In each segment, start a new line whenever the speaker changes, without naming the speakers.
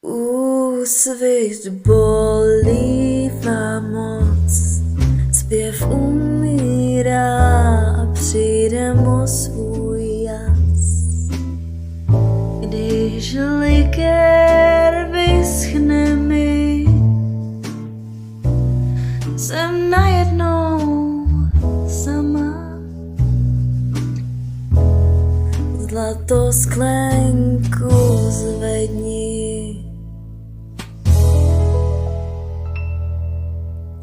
Úsvit bolívá moc, zpěv umírá a přijde mu svůj jas. Když likér vyschne mi, jsem najednou sama. Zlatou sklenku zvedni,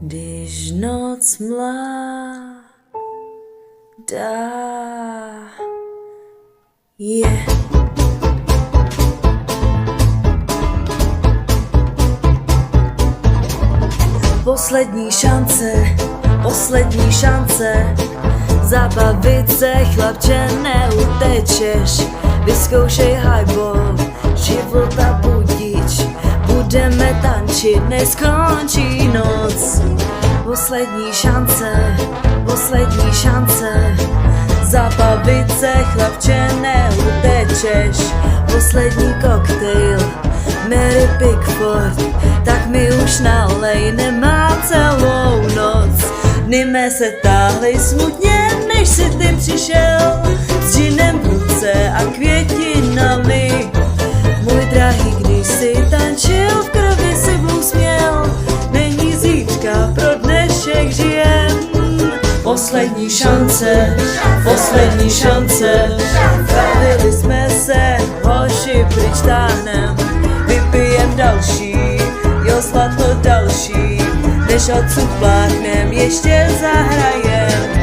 když noc mládá je. Poslední šance, zabavit se, chlapče, neutečeš. Vyzkoušej highball, života budič, budeme tančit, neskončí noc. Poslední šance, zabavit se, chlapče, neutečeš. Poslední koktejl, Mary Pickford, tak mi už nalej, nemám celou noc. Dny mé se táhly smutně, než si ty přišel s džinem v ruce a květinami. Můj drahý, když si tančil, v krvi si blues měl, není zítřka, pro dnešek žijem. Poslední šance, bavili jsme se, hoši, pryč táhnem, vypijem další, jo zlato další, než odsud pláchnem, ještě zahrajem.